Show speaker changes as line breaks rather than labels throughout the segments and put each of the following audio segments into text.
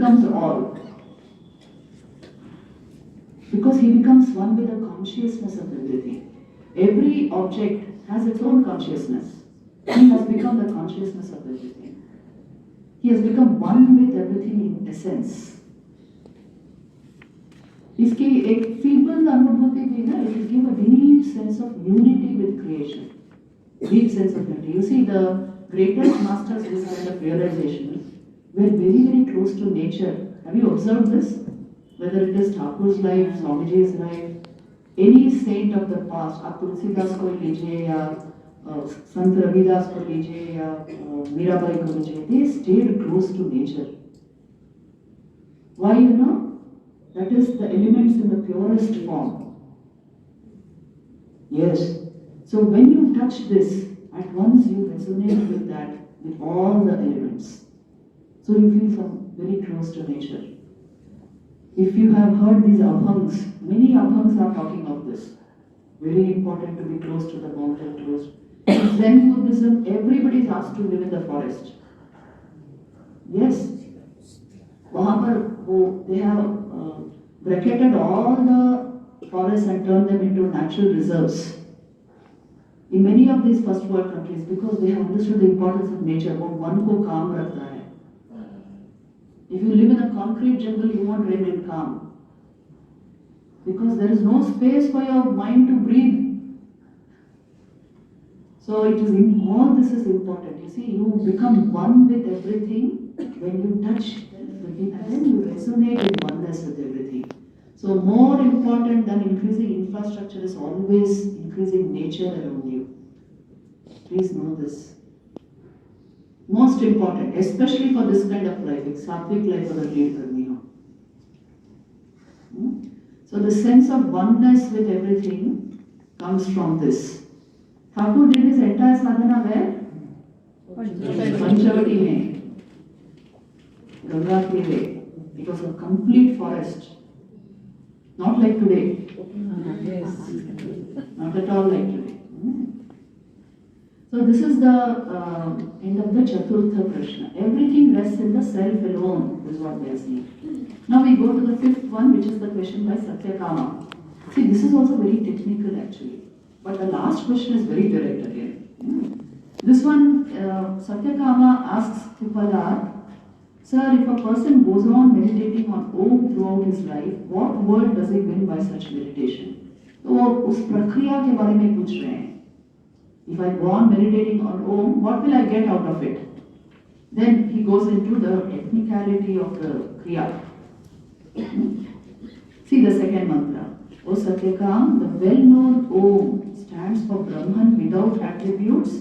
becomes all. Because he becomes one with the consciousness of everything. Every object has its own consciousness. He has become the consciousness of everything. He has become one with everything in essence. इसकी एक feeble अनुभूति भी ना, it will give a deep sense of unity with creation. Deep sense of unity. You see, the greatest masters of this kind of realization were very, very close to nature. Have you observed this? Whether it is Thakur's life, Swamiji's life, any saint of the past, आप तुलसीदास को लीजिए या संत रविदास को लीजिए या मीराबाई को लीजिए, they stayed close to nature. Why, you know? That is the elements in the purest form. Yes. So when you touch this, at once you resonate with that, with all the elements. So you feel some very close to nature. If you have heard these abhangs, many abhangs are talking of this. Very important to be close to the mountain, close. In Zen Buddhism, everybody is asked to live in the forest. Yes. वहाँ पर they have bracketed all the forests and turned them into natural reserves. In many of these first world countries, because they have understood the importance of nature, वो मन को calm रखता है. If you live in a concrete jungle, you won't remain calm. Because there is no space for your mind to breathe. So it is all this is important. You see, you become one with everything when you touch everything, and then you resonate in oneness with everything. So more important than increasing infrastructure is always increasing nature around you. Please know this. Most important, especially for this kind of life, it's sattvic life or lead karni ho. So the sense of oneness with everything comes from this. Thakur did his entire sadhana where? Panchavati mein. Ganga Krive. It was a complete forest. Not like today. Yes. Not at all like today. So this is the end of the Chaturtha Prashna. Everything rests in the self alone, is what they are saying. Now we go to the fifth one, which is the question by Satyakama. See, this is also very technical actually. But the last question is very direct again. This one, Satyakama asks Tripala, Sir, if a person goes on meditating on Om throughout his life, what word does he win by such meditation? तो वो उस प्रक्रिया के बारे में पूछ रहे हैं. If I go on meditating on Om, what will I get out of it? Then he goes into the technicality of the Kriya. See the second mantra. O Satyakam, the well-known Om stands for Brahman without attributes,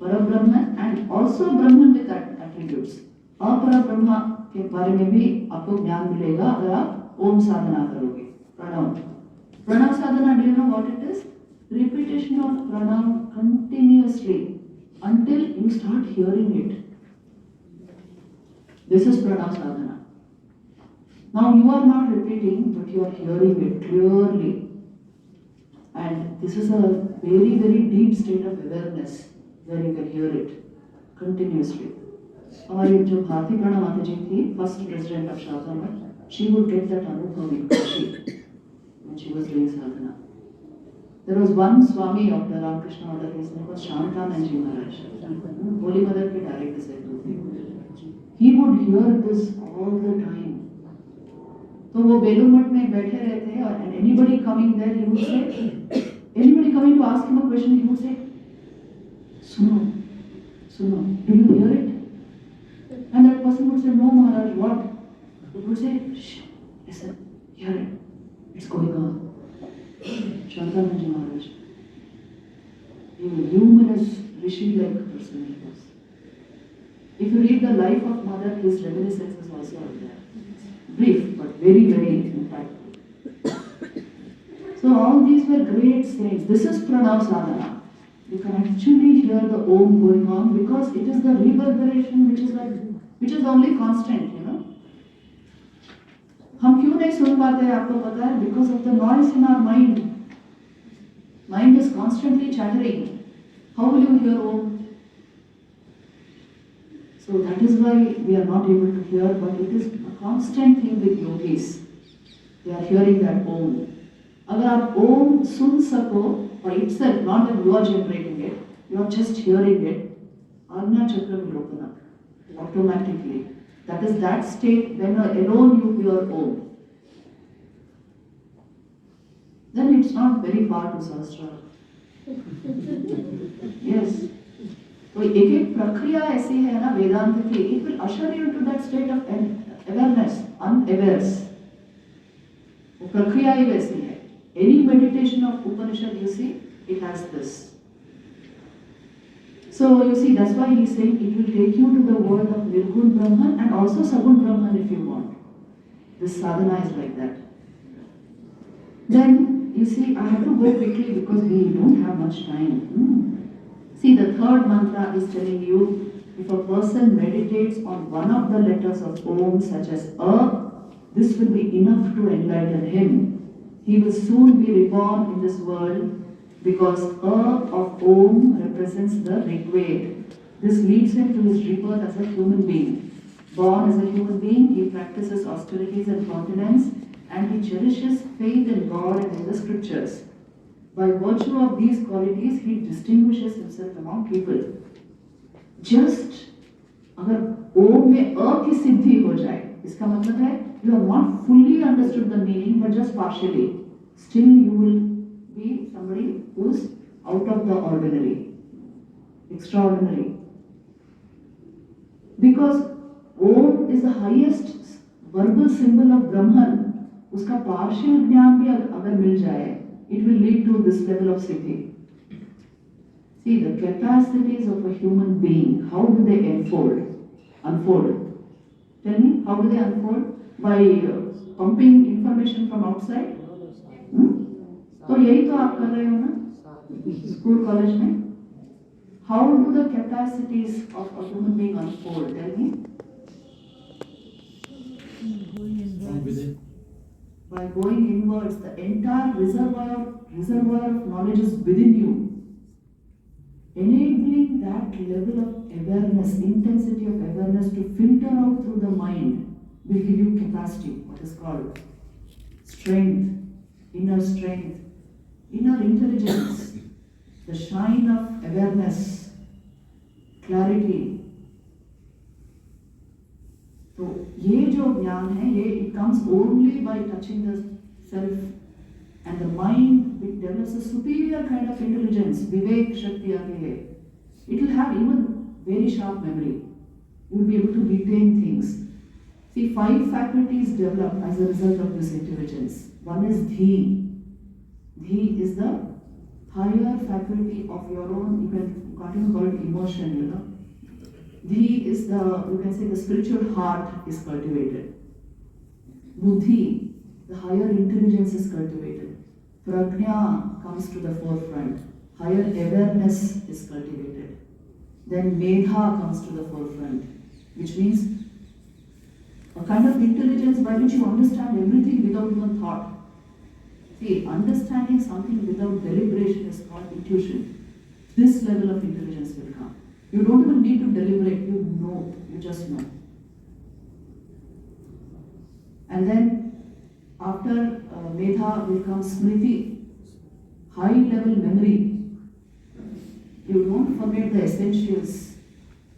Parabrahman, and also Brahman with attributes. अपरा ब्रह्मा के बारे में भी आपको ज्ञान मिलेगा अगर आप ओम साधना करोगे. प्रणव साधना, do you know what it is? Repetition of pranav continuously until you start hearing it. This is pranav sadhana. Now you are not repeating, but you are hearing it clearly. And this is a very, very deep state of awareness where you can hear it continuously. हमारी जो भारती प्रणव माता जी थी, first president of Shraddha Math, she would get that anubhav in Kashi when she was doing sadhana. There was one Swami of the Ramakrishna order, his name was Shantananji Maharaj. Holy Mother के direct disciple थे. He would hear this all the time. तो वो बेलूर मठ में बैठे रहते और and anybody coming there, he would say, anybody coming to ask him a question, he would say, Suno, Suno, do you hear it? And that person would say, no Maharaj, what? He would say, shh, listen, hear it, it's going on. Shantananji Maharaj, a luminous rishi-like person he was. If you read the life of Mother, his reminiscences also are there. Brief, but very, very impactful. So all these were great saints. This is Pranav Sadhana. You can actually hear the Om going on because it is the reverberation which is the only constant, you know. हम क्यों नहीं सुन पाते हैं आपको पता है? Because of the noise in our mind. Mind is constantly chattering. How will you hear Om? So that is why we are not able to hear, but it is a constant thing with yogis. They are hearing that Om. अगर आप Om सुन सको by itself, not that you are generating it, you are just hearing it, Ajna Chakra will open up automatically. That is that state when alone you hear Om. Then it's not very far to Sahasrara. Yes. तो एक प्रक्रिया ऐसी है ना वेदांत की, it will usher you to that state of awareness, unawares. वो प्रक्रिया ही वैसी है. Any meditation of Upanishad you see, it has this. So you see, that's why he is saying it will take you to the world of Nirgun Brahman and also Sagun Brahman if you want. This sadhana is like that. Then you see, I have to go quickly because we don't have much time. See, the third mantra is telling you, if a person meditates on one of the letters of Om, such as A, this will be enough to enlighten him. He will soon be reborn in this world because A of Om represents the Rigved. This leads him to his rebirth as a human being. Born as a human being, he practices austerities and continence, and he cherishes faith in God and in the scriptures. By virtue of these qualities, he distinguishes himself among people. Just अगर ओम में अ की सिद्धि हो जाए, इसका मतलब है you have not fully understood the meaning but just partially. Still you will be somebody who is out of the ordinary, extraordinary. Because Om is the highest verbal symbol of Brahman. उसका partial ज्ञान भी अगर मिल जाए, it will lead to this level of siddhi. See, the capacities of a human being, how do they unfold? Tell me, how do they unfold? By pumping information from outside? तो यही तो आप कर रहे हो ना स्कूल कॉलेज में. How do the capacities of a human being unfold? Tell me. By going inwards, the entire reservoir of knowledge is within you. Enabling that level of awareness, intensity of awareness to filter out through the mind will give you capacity, what is called strength, inner intelligence, the shine of awareness, clarity. तो ये जो ज्ञान है, ये it comes only by touching the self, and the mind it develops a superior kind of intelligence. Vivek Shakti आती है. It will have even very sharp memory. You will be able to retain things. See, 5 faculties develop as a result of this intelligence. One is Dhi. Dhi is the higher faculty of your own. You can't even call it emotion, you know. Dhi is you can say the spiritual heart is cultivated. Buddhi, the higher intelligence is cultivated. Prajna comes to the forefront. Higher awareness is cultivated. Then Medha comes to the forefront, which means a kind of intelligence by which you understand everything without even thought. See, understanding something without deliberation is called intuition. This level of intelligence will come. You don't even need to deliberate, you know, you just know. And then after Medha will come Smriti, high level memory. You don't forget the essentials.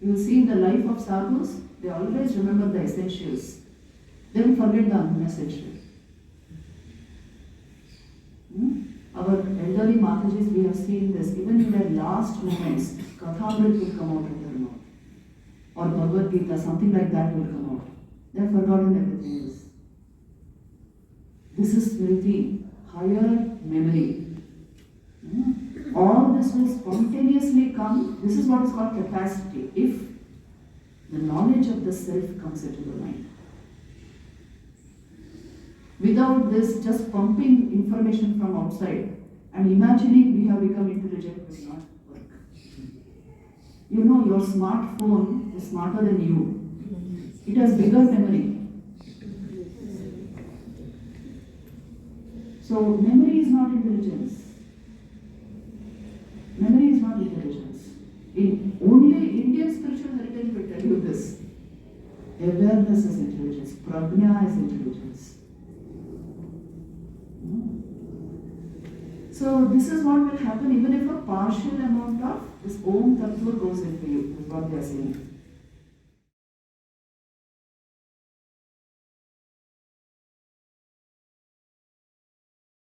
You will see in the life of sadhus, they always remember the essentials. They will forget the unessential. Our elderly Matajis, we have seen this, even in their last moments, Kathamrit will come out of their mouth. Or Bhagavad Gita, something like that will come out. They have forgotten everything else. This is Smriti, higher memory. All this will spontaneously come. This is what is called capacity, if the knowledge of the self comes into the mind. Without this, just pumping information from outside and imagining we have become intelligent will not work. You know, your smartphone is smarter than you. It has bigger memory. So, memory is not intelligence. Memory is not intelligence. Only Indian spiritual heritage will tell you this. Awareness is intelligence. Prajna is intelligence. So this is what will happen even if a partial amount of this Om Tattva goes into you, is what they are saying.